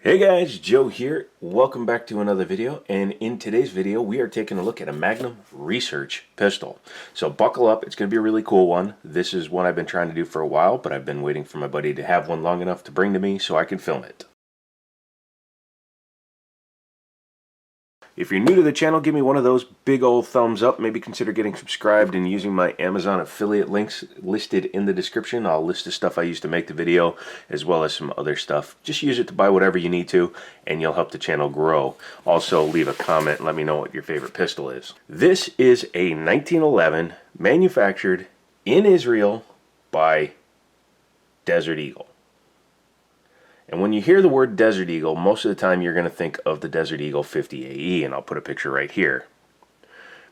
Hey guys, Joe here. Welcome back to another video, and in today's video we are taking a look at a Magnum research pistol. So buckle up, it's going to be a really cool one. This is one I've been trying to do for a while, but I've been waiting for my buddy to have one long enough to bring to me so I can film it. If you're new to the channel, give me one of those big old thumbs up. Maybe consider getting subscribed and using my Amazon affiliate links listed in the description. I'll list the stuff I used to make the video as well as some other stuff. Just use it to buy whatever you need to and you'll help the channel grow. Also leave a comment and let me know what your favorite pistol is. This is a 1911 manufactured in Israel by Desert Eagle. And when you hear the word Desert Eagle, most of the time you're going to think of the Desert Eagle 50 AE, and I'll put a picture right here,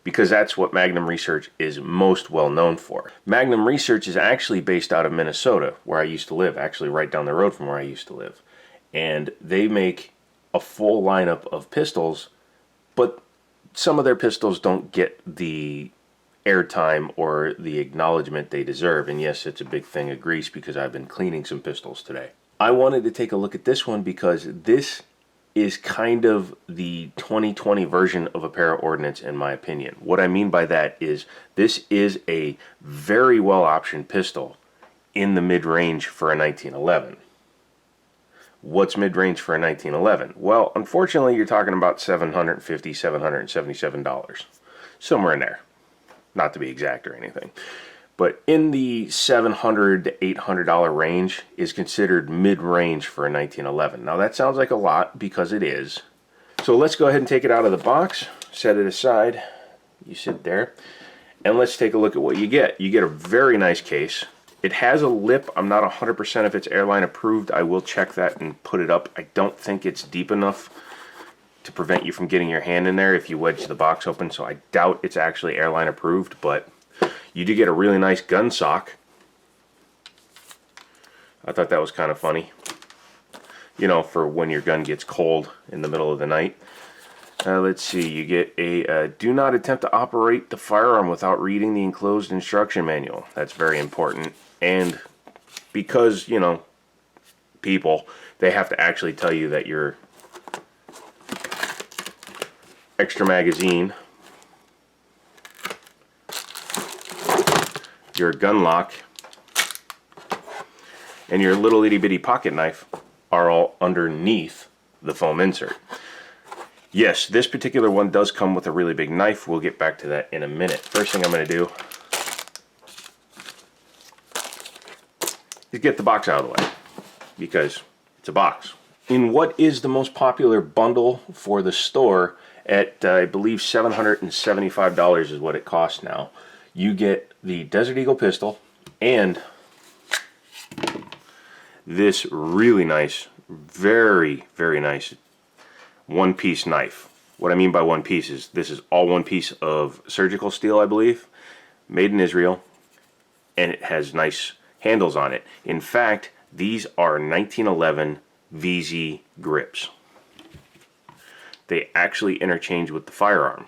because that's what Magnum Research is most well known for. Magnum Research is actually based out of Minnesota, where I used to live, actually right down the road from where I used to live. And they make a full lineup of pistols, but some of their pistols don't get the airtime or the acknowledgement they deserve. And yes, it's a big thing of grease because I've been cleaning some pistols today. I wanted to take a look at this one because this is kind of the 2020 version of a para-ordnance in my opinion. What I mean by that is this is a very well optioned pistol in the mid-range for a 1911. What's mid-range for a 1911? Well, unfortunately you're talking about $750, $777. Somewhere in there. Not to be exact or anything. But in the $700 to $800 range is considered mid-range for a 1911. Now that sounds like a lot because it is. So let's go ahead and take it out of the box, set it aside. You sit there, and let's take a look at what you get. You get a very nice case. It has a lip. I'm not 100% if it's airline approved. I will check that and put it up. I don't think it's deep enough to prevent you from getting your hand in there if you wedge the box open, so I doubt it's actually airline approved, but you do get a really nice gun sock. I thought that was kind of funny. You know, for when your gun gets cold in the middle of the night. Let's see, you get a do not attempt to operate the firearm without reading the enclosed instruction manual. That's very important. And because, you know, people, they have to actually tell you that your extra magazine, your gun lock, and your little itty bitty pocket knife are all underneath the foam insert. Yes, this particular one does come with a really big knife. We'll get back to that in a minute. First thing I'm going to do is get the box out of the way, because it's a box. In what is the most popular bundle for the store at, I believe, $775 is what it costs now. You get the Desert Eagle pistol and this really nice, very, very nice one-piece knife. What I mean by one piece is this is all one piece of surgical steel, I believe, made in Israel, and it has nice handles on it. In fact, these are 1911 VZ grips. They actually interchange with the firearm.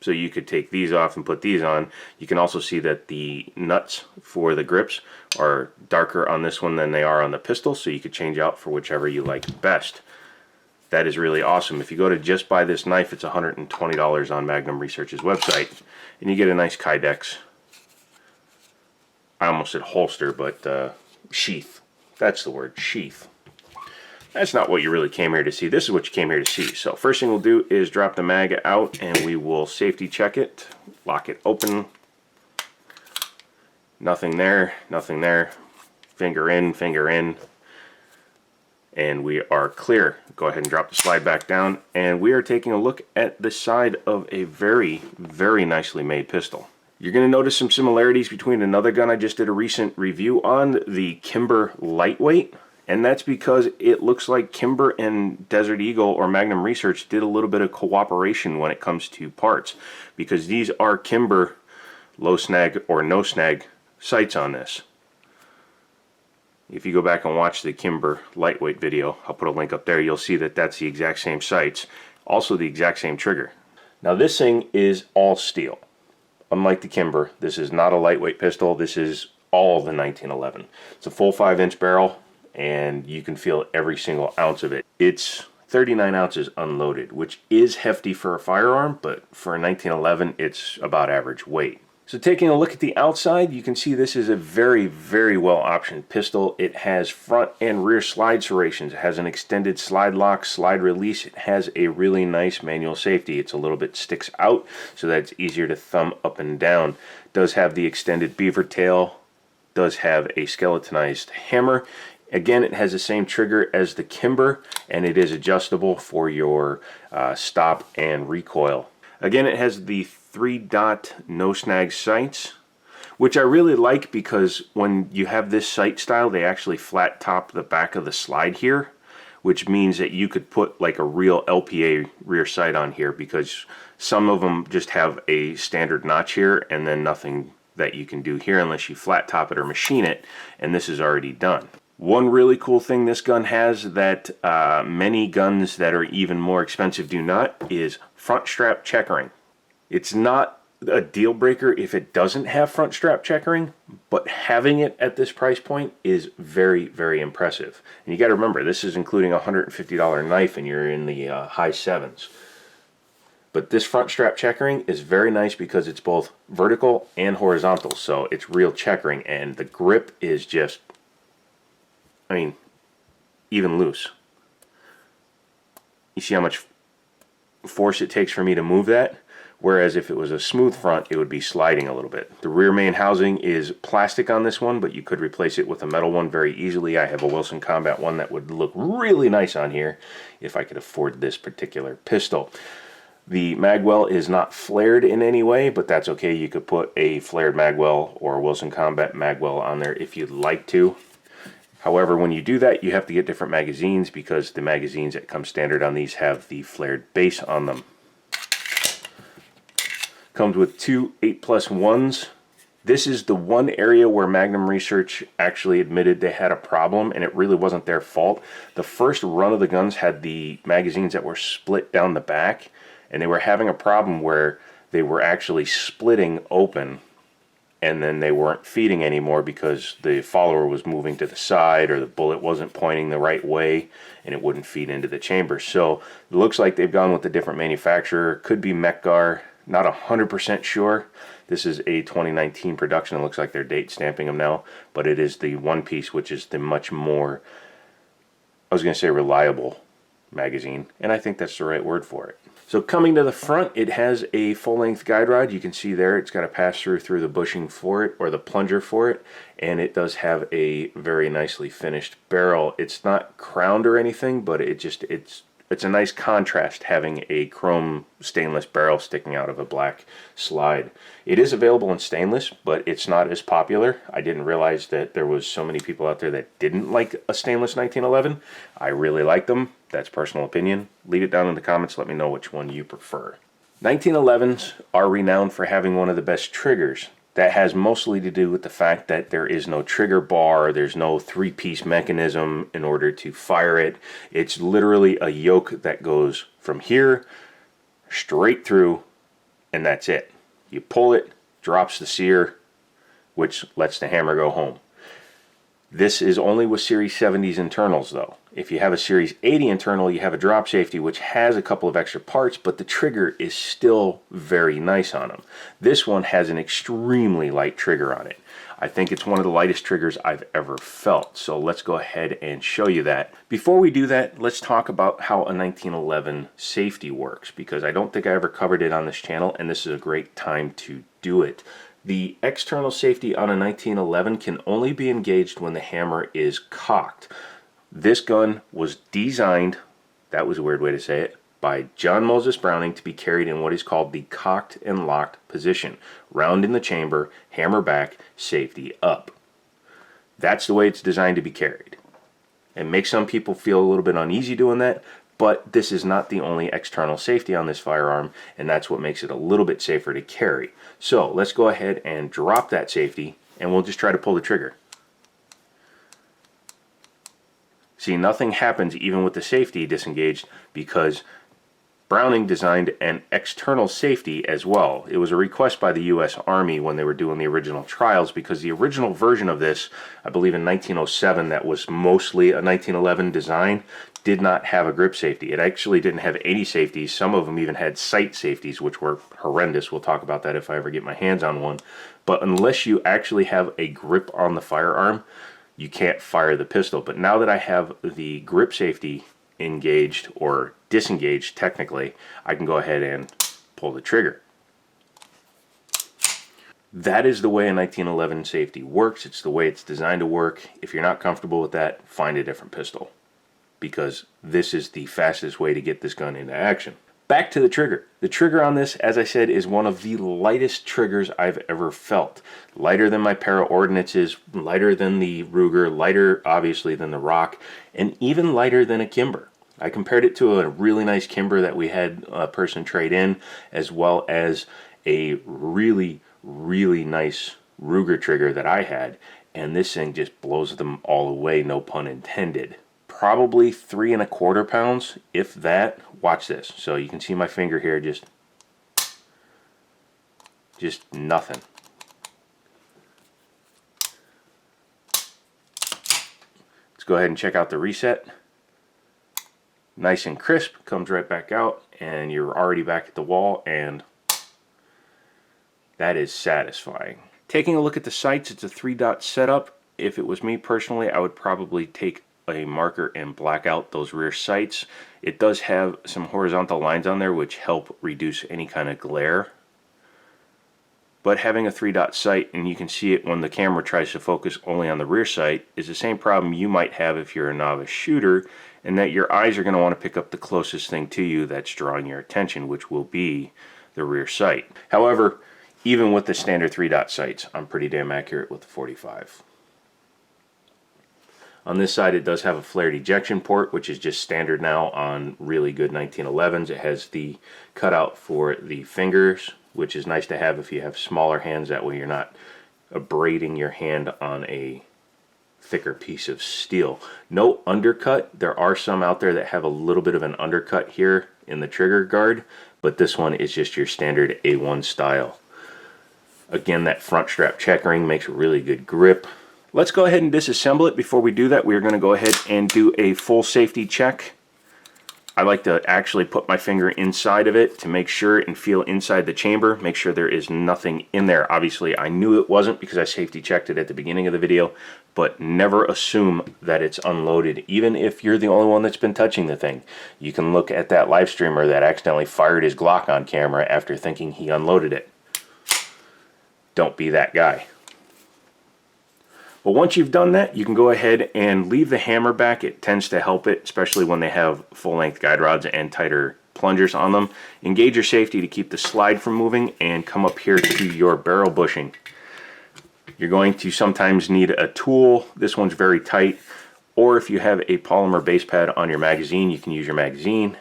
So you could take these off and put these on. You can also see that the nuts for the grips are darker on this one than they are on the pistol, so you could change out for whichever you like best. That is really awesome. If you go to just buy this knife, it's $120 on Magnum Research's website, and you get a nice Kydex. I almost said holster, but sheath. That's the word, sheath. That's not what you really came here to see. This is what you came here to see. So first thing we'll do is drop the mag out and we will safety check it. Lock it open. Nothing there, nothing there. Finger in, finger in. And we are clear. Go ahead and drop the slide back down. And we are taking a look at the side of a very, very nicely made pistol. You're going to notice some similarities between another gun I just did a recent review on, the Kimber Lightweight. And that's because it looks like Kimber and Desert Eagle or Magnum Research did a little bit of cooperation when it comes to parts, because these are Kimber low snag or no snag sights on this. If you go back and watch the Kimber lightweight video, I'll put a link up there, you'll see that that's the exact same sights, also the exact same trigger. Now this thing is all steel. Unlike the Kimber, this is not a lightweight pistol, this is all the 1911. It's a full 5-inch barrel, and you can feel every single ounce of it. It's 39 ounces unloaded, which is hefty for a firearm, but for a 1911, it's about average weight. So taking a look at the outside, you can see this is a very, very well optioned pistol. It has front and rear slide serrations. It has an extended slide lock, slide release. It has a really nice manual safety. It's a little bit sticks out so that it's easier to thumb up and down. It does have the extended beaver tail, does have a skeletonized hammer. Again, it has the same trigger as the Kimber, and it is adjustable for your stop and recoil. Again, it has the 3-dot no-snag sights, which I really like because when you have this sight style, they actually flat top the back of the slide here, which means that you could put like a real LPA rear sight on here, because some of them just have a standard notch here and then nothing that you can do here unless you flat top it or machine it, and this is already done. One really cool thing this gun has that many guns that are even more expensive do not is front strap checkering. It's not a deal breaker if it doesn't have front strap checkering, but having it at this price point is very, very impressive. And you got to remember, this is including a $150 knife, and you're in the high sevens. But this front strap checkering is very nice because it's both vertical and horizontal, so it's real checkering, and the grip is just, I mean, even loose. You see how much force it takes for me to move that? Whereas if it was a smooth front, it would be sliding a little bit. The rear main housing is plastic on this one, but you could replace it with a metal one very easily. I have a Wilson Combat one that would look really nice on here if I could afford this particular pistol. The Magwell is not flared in any way, but that's okay. You could put a flared Magwell or a Wilson Combat Magwell on there if you'd like to. However, when you do that, you have to get different magazines because the magazines that come standard on these have the flared base on them. Comes with two 8+1s. This is the one area where Magnum Research actually admitted they had a problem, and it really wasn't their fault. The first run of the guns had the magazines that were split down the back, and they were having a problem where they were actually splitting open, and then they weren't feeding anymore because the follower was moving to the side or the bullet wasn't pointing the right way, and it wouldn't feed into the chamber. So it looks like they've gone with a different manufacturer. Could be Mechgar. Not 100% sure. This is a 2019 production. It looks like they're date stamping them now, but it is the one piece, which is the much more, I was going to say reliable magazine, and I think that's the right word for it. So coming to the front, it has a full-length guide rod. You can see there it's got a pass-through through the bushing for it, or the plunger for it, and it does have a very nicely finished barrel. It's not crowned or anything, but it's a nice contrast having a chrome stainless barrel sticking out of a black slide. It is available in stainless, but it's not as popular. I didn't realize that there was so many people out there that didn't like a stainless 1911. I really like them. That's personal opinion. Leave it down in the comments. Let me know which one you prefer. 1911s are renowned for having one of the best triggers. That has mostly to do with the fact that there is no trigger bar, there's no three-piece mechanism in order to fire it. It's literally a yoke that goes from here straight through, and that's it. You pull it, drops the sear, which lets the hammer go home. This is only with Series 70s internals though. If you have a Series 80 internal, you have a drop safety which has a couple of extra parts, but the trigger is still very nice on them. This one has an extremely light trigger on it. I think it's one of the lightest triggers I've ever felt, so let's go ahead and show you that. Before we do that, let's talk about how a 1911 safety works, because I don't think I ever covered it on this channel, and this is a great time to do it. The external safety on a 1911 can only be engaged when the hammer is cocked. This gun was designed, that was a weird way to say it, by John Moses Browning to be carried in what is called the cocked and locked position. Round in the chamber, hammer back, safety up. That's the way it's designed to be carried. It makes some people feel a little bit uneasy doing that, but this is not the only external safety on this firearm, and that's what makes it a little bit safer to carry. So let's go ahead and drop that safety, and we'll just try to pull the trigger. See, nothing happens even with the safety disengaged because Browning designed an external safety as well. It was a request by the U.S. Army when they were doing the original trials, because the original version of this, I believe in 1907, that was mostly a 1911 design, did not have a grip safety. It actually didn't have any safeties. Some of them even had sight safeties, which were horrendous. We'll talk about that if I ever get my hands on one. But unless you actually have a grip on the firearm, you can't fire the pistol. But now that I have the grip safety engaged, or disengaged technically, I can go ahead and pull the trigger. That is the way a 1911 safety works. It's the way it's designed to work. If you're not comfortable with that, find a different pistol, because this is the fastest way to get this gun into action. Back to the trigger. The trigger on this, as I said, is one of the lightest triggers I've ever felt. Lighter than my Para Ordnances, lighter than the Ruger, lighter obviously than the Rock, and even lighter than a Kimber. I compared it to a really nice Kimber that we had a person trade in, as well as a really, really nice Ruger trigger that I had, and this thing just blows them all away, no pun intended. Probably 3¼ pounds, if that. Watch this. So you can see my finger here, just nothing. Let's go ahead and check out the reset. Nice and crisp, comes right back out, and you're already back at the wall, and that is satisfying. Taking a look at the sights, it's a 3-dot setup. If it was me personally, I would probably take a marker and black out those rear sights. It does have some horizontal lines on there which help reduce any kind of glare. But having a 3-dot sight, and you can see it when the camera tries to focus only on the rear sight, is the same problem you might have if you're a novice shooter, and that your eyes are going to want to pick up the closest thing to you that's drawing your attention, which will be the rear sight. However, even with the standard 3-dot sights, I'm pretty damn accurate with the 45. On this side, it does have a flared ejection port, which is just standard now on really good 1911s. It has the cutout for the fingers, which is nice to have if you have smaller hands. That way you're not abrading your hand on a thicker piece of steel. No undercut. There are some out there that have a little bit of an undercut here in the trigger guard, but this one is just your standard A1 style. Again, that front strap checkering makes a really good grip. Let's go ahead and disassemble it. Before we do that, we're going to go ahead and do a full safety check. I like to actually put my finger inside of it to make sure and feel inside the chamber, make sure there is nothing in there. Obviously, I knew it wasn't because I safety checked it at the beginning of the video, but never assume that it's unloaded, even if you're the only one that's been touching the thing. You can look at that live streamer that accidentally fired his Glock on camera after thinking he unloaded it. Don't be that guy. But once you've done that, you can go ahead and leave the hammer back. It tends to help it, especially when they have full-length guide rods and tighter plungers on them. Engage your safety to keep the slide from moving, and come up here to your barrel bushing. You're going to sometimes need a tool. This one's very tight. Or if you have a polymer base pad on your magazine, you can use your magazine.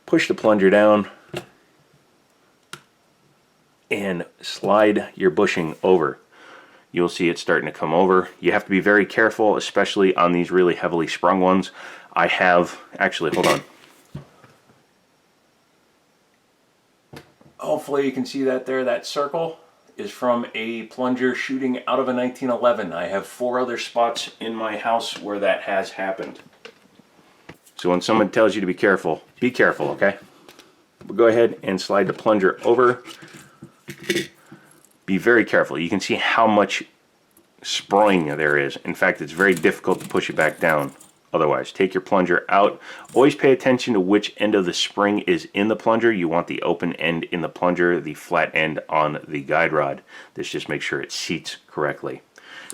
Push the plunger down and slide your bushing over. You'll see it starting to come over. You have to be very careful, especially on these really heavily sprung ones. I have, actually, hold on. Hopefully you can see that there. That circle is from a plunger shooting out of a 1911. I have 4 other spots in my house where that has happened. So when someone tells you to be careful, okay? We'll go ahead and slide the plunger over. Be very careful. You can see how much spring there is. In fact, it's very difficult to push it back down otherwise. Take your plunger out. Always pay attention to which end of the spring is in the plunger. You want the open end in the plunger, the flat end on the guide rod. This just makes sure it seats correctly.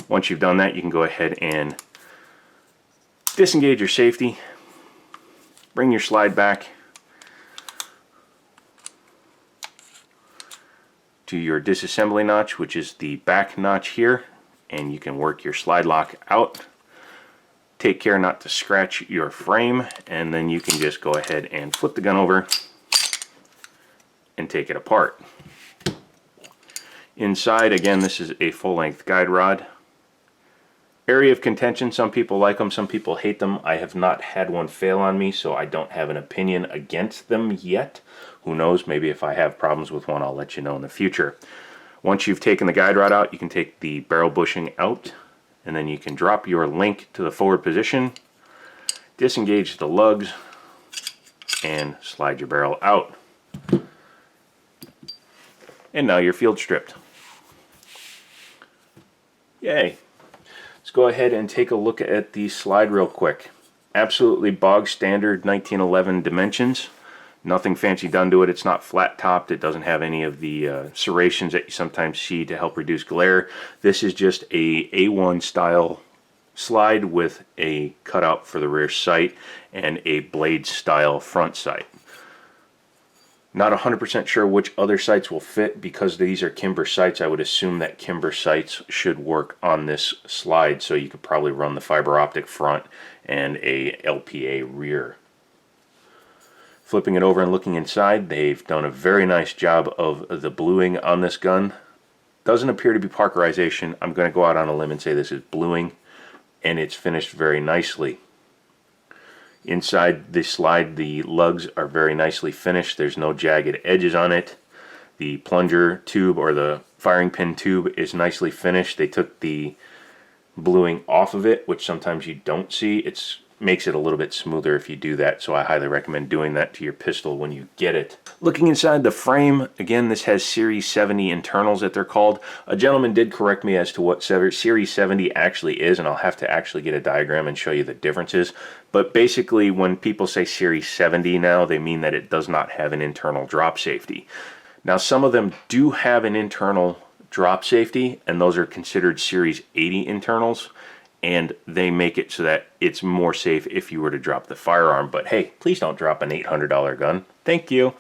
Once you've done that, you can go ahead and disengage your safety. Bring your slide back to your disassembly notch, which is the back notch here, and you can work your slide lock out. Take care not to scratch your frame, and then you can just go ahead and flip the gun over and take it apart. Inside, again, this is a full-length guide rod. Area of contention, some people like them, some people hate them. I have not had one fail on me, so I don't have an opinion against them yet. Who knows, maybe if I have problems with one, I'll let you know in the future. Once you've taken the guide rod out, you can take the barrel bushing out, and then you can drop your link to the forward position, disengage the lugs, and slide your barrel out. And now you're field stripped. Yay! Let's go ahead and take a look at the slide real quick. Absolutely bog standard 1911 dimensions. Nothing fancy done to it. It's not flat topped. It doesn't have any of the serrations that you sometimes see to help reduce glare. This is just a A1 style slide with a cutout for the rear sight and a blade style front sight. Not 100% sure which other sights will fit. Because these are Kimber sights, I would assume that Kimber sights should work on this slide, so you could probably run the fiber optic front and a LPA rear. Flipping it over and looking inside, they've done a very nice job of the bluing on this gun. Doesn't appear to be Parkerization. I'm going to go out on a limb and say this is bluing, and it's finished very nicely. Inside the slide, the lugs are very nicely finished. There's no jagged edges on it. The plunger tube, or the firing pin tube, is nicely finished. They took the bluing off of it, which sometimes you don't see. It makes it a little bit smoother if you do that, so I highly recommend doing that to your pistol when you get it. Looking inside the frame, again, this has Series 70 internals that they're called. A gentleman did correct me as to what Series 70 actually is, and I'll have to actually get a diagram and show you the differences. But basically, when people say Series 70 now, they mean that it does not have an internal drop safety. Now, some of them do have an internal drop safety, and those are considered Series 80 internals, and they make it so that it's more safe if you were to drop the firearm. But hey, please don't drop an $800 gun. Thank you.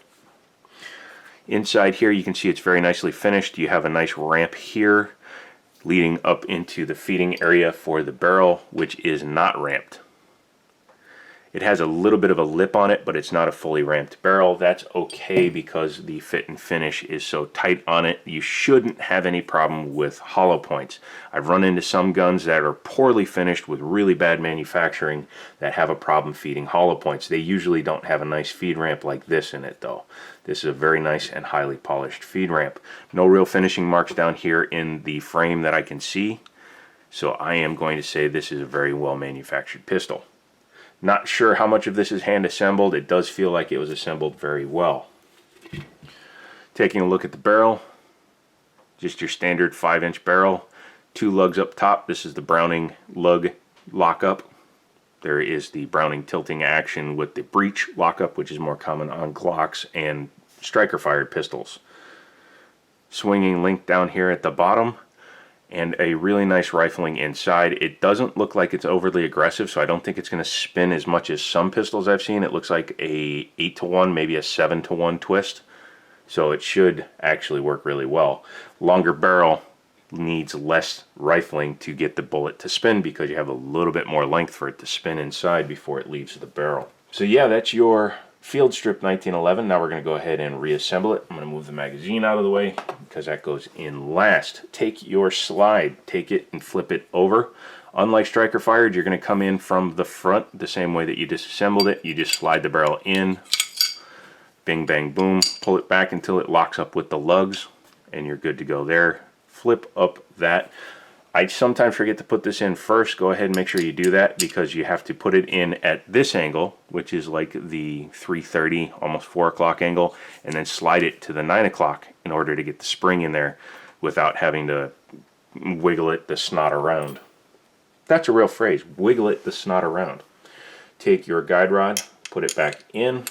Inside here, you can see it's very nicely finished. You have a nice ramp here leading up into the feeding area for the barrel, which is not ramped. It has a little bit of a lip on it, but it's not a fully ramped barrel. That's okay because the fit and finish is so tight on it. You shouldn't have any problem with hollow points. I've run into some guns that are poorly finished with really bad manufacturing that have a problem feeding hollow points. They usually don't have a nice feed ramp like this in it though. This is a very nice and highly polished feed ramp. No real finishing marks down here in the frame that I can see. So I am going to say this is a very well manufactured pistol. Not sure how much of this is hand assembled. It does feel like it was assembled very well. Taking a look at the barrel, just your standard 5-inch barrel, 2 lugs up top. This is the Browning lug lockup. There is the Browning tilting action with the breech lockup, which is more common on Glocks and striker fired pistols. Swinging link down here at the bottom, and a really nice rifling inside. It doesn't look like it's overly aggressive, so I don't think it's going to spin as much as some pistols I've seen. It looks like a 8-to-1, maybe a 7-to-1 twist, so it should actually work really well. Longer barrel needs less rifling to get the bullet to spin because you have a little bit more length for it to spin inside before it leaves the barrel. So yeah, that's your Field Strip 1911. Now we're going to go ahead and reassemble it. I'm going to move the magazine out of the way because that goes in last. Take your slide, take it and flip it over. Unlike striker fired, you're going to come in from the front the same way that you disassembled it. You just slide the barrel in, bing bang boom, pull it back until it locks up with the lugs, and you're good to go there. Flip up that. I sometimes forget to put this in first. Go ahead and make sure you do that because you have to put it in at this angle, which is like the 3:30, almost 4 o'clock angle, and then slide it to the 9 o'clock in order to get the spring in there without having to wiggle it the snot around. That's a real phrase, wiggle it the snot around. Take your guide rod, put it back in.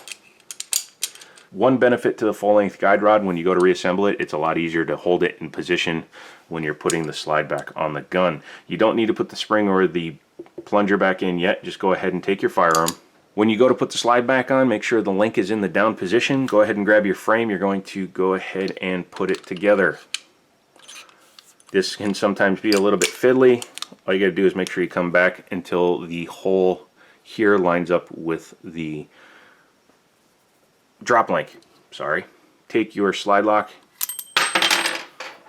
One benefit to the full-length guide rod, when you go to reassemble it, it's a lot easier to hold it in position when you're putting the slide back on the gun. You don't need to put the spring or the plunger back in yet. Just go ahead and take your firearm. When you go to put the slide back on, make sure the link is in the down position. Go ahead and grab your frame. You're going to go ahead and put it together. This can sometimes be a little bit fiddly. All you got to do is make sure you come back until the hole here lines up with the drop link. Sorry. Take your slide lock,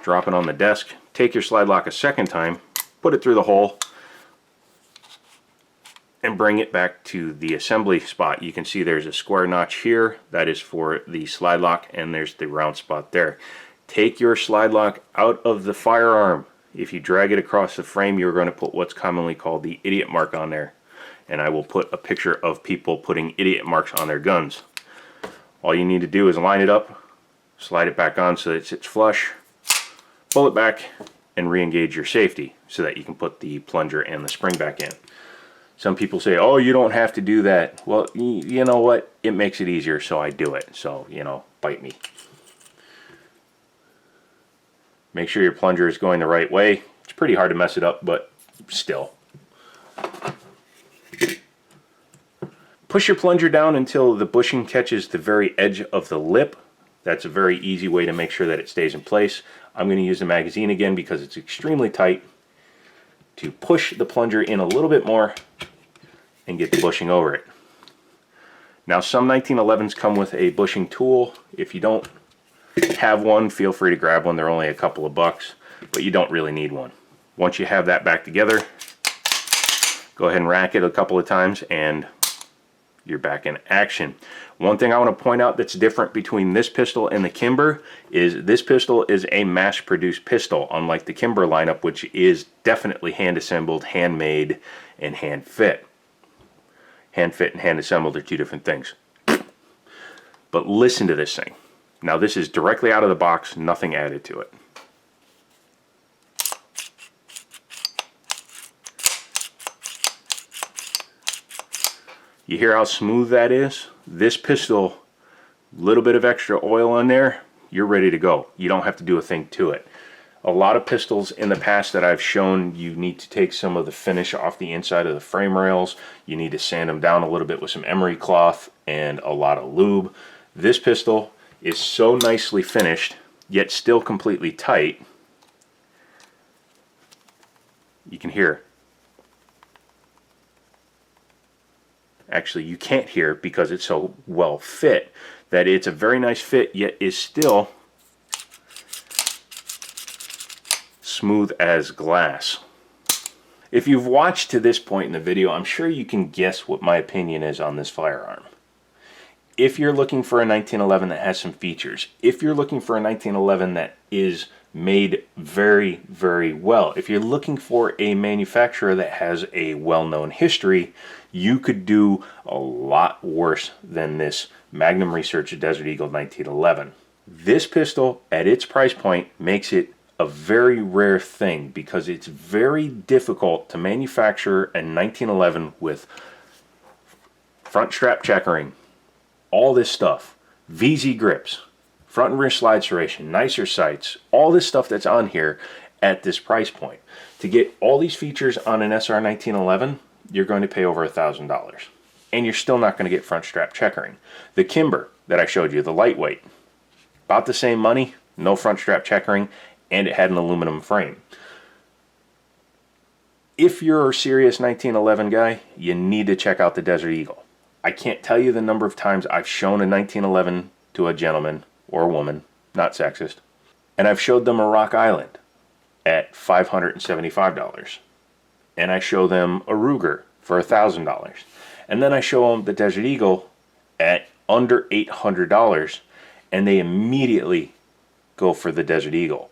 drop it on the desk, take your slide lock a second time, put it through the hole, and bring it back to the assembly spot. You can see there's a square notch here. That is for the slide lock, and there's the round spot there. Take your slide lock out of the firearm. If you drag it across the frame, you're going to put what's commonly called the idiot mark on there. And I will put a picture of people putting idiot marks on their guns. All you need to do is line it up, slide it back on so that it sits flush, pull it back, and re-engage your safety so that you can put the plunger and the spring back in. Some people say, oh, you don't have to do that. Well, you know what? It makes it easier, so I do it. So, you know, bite me. Make sure your plunger is going the right way. It's pretty hard to mess it up, but still. Push your plunger down until the bushing catches the very edge of the lip. That's a very easy way to make sure that it stays in place. I'm going to use the magazine again because it's extremely tight to push the plunger in a little bit more and get the bushing over it. Now, some 1911s come with a bushing tool. If you don't have one, feel free to grab one. They're only a couple of bucks, but you don't really need one. Once you have that back together, go ahead and rack it a couple of times and you're back in action. One thing I want to point out that's different between this pistol and the Kimber is this pistol is a mass-produced pistol, unlike the Kimber lineup, which is definitely hand-assembled, handmade, and hand-fit. Hand-fit and hand-assembled are two different things. But listen to this thing. Now, this is directly out of the box, nothing added to it. You hear how smooth that is? This pistol, little bit of extra oil on there, you're ready to go. You don't have to do a thing to it. A lot of pistols in the past that I've shown, you need to take some of the finish off the inside of the frame rails. You need to sand them down a little bit with some emery cloth and a lot of lube. This pistol is so nicely finished, yet still completely tight. You can hear. Actually, you can't hear because it's so well fit that it's a very nice fit, yet is still smooth as glass. If you've watched to this point in the video, I'm sure you can guess what my opinion is on this firearm. If you're looking for a 1911 that has some features, if you're looking for a 1911 that is made very, very well, if you're looking for a manufacturer that has a well-known history, you could do a lot worse than this Magnum Research Desert Eagle 1911. This pistol, at its price point, makes it a very rare thing because it's very difficult to manufacture a 1911 with front strap checkering, all this stuff, VZ grips, front and rear slide serration, nicer sights, all this stuff that's on here at this price point. To get all these features on an SR 1911, you're going to pay over $1,000. And you're still not going to get front strap checkering. The Kimber that I showed you, the lightweight, about the same money, no front strap checkering, and it had an aluminum frame. If you're a serious 1911 guy, you need to check out the Desert Eagle. I can't tell you the number of times I've shown a 1911 to a gentleman or a woman, not sexist, and I've showed them a Rock Island at $575. And I show them a Ruger for $1,000. And then I show them the Desert Eagle at under $800, and they immediately go for the Desert Eagle.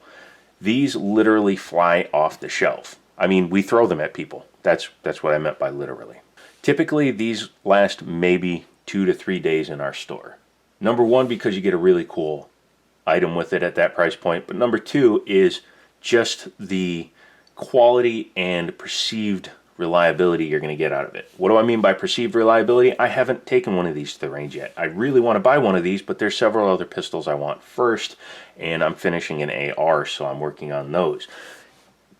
These literally fly off the shelf. I mean, we throw them at people. That's what I meant by literally. Typically, these last maybe 2 to 3 days in our store. Number one, because you get a really cool item with it at that price point. But number two is just the quality and perceived reliability you're going to get out of it. What do I mean by perceived reliability? I haven't taken one of these to the range yet. I really want to buy one of these, but there's several other pistols I want first, and I'm finishing an AR, so I'm working on those.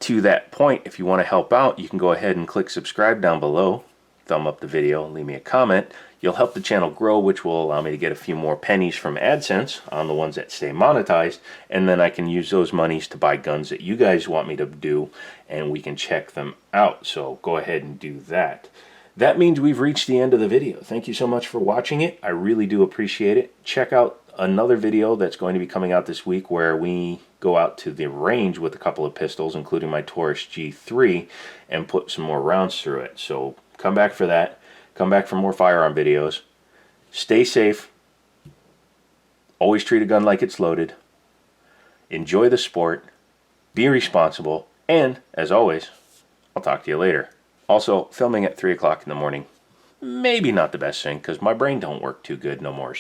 To that point, if you want to help out, you can go ahead and click subscribe down below, thumb up the video, and leave me a comment. You'll help the channel grow, which will allow me to get a few more pennies from AdSense on the ones that stay monetized, and then I can use those monies to buy guns that you guys want me to do, and we can check them out. So go ahead and do that. That means we've reached the end of the video. Thank you so much for watching it. I really do appreciate it. Check out another video that's going to be coming out this week where we go out to the range with a couple of pistols, including my Taurus G3, and put some more rounds through it. So Come back for that. Come back for more firearm videos. Stay safe. Always treat a gun like it's loaded. Enjoy the sport. Be responsible. And, as always, I'll talk to you later. Also, filming at 3 o'clock in the morning. Maybe not the best thing, because my brain don't work too good no more.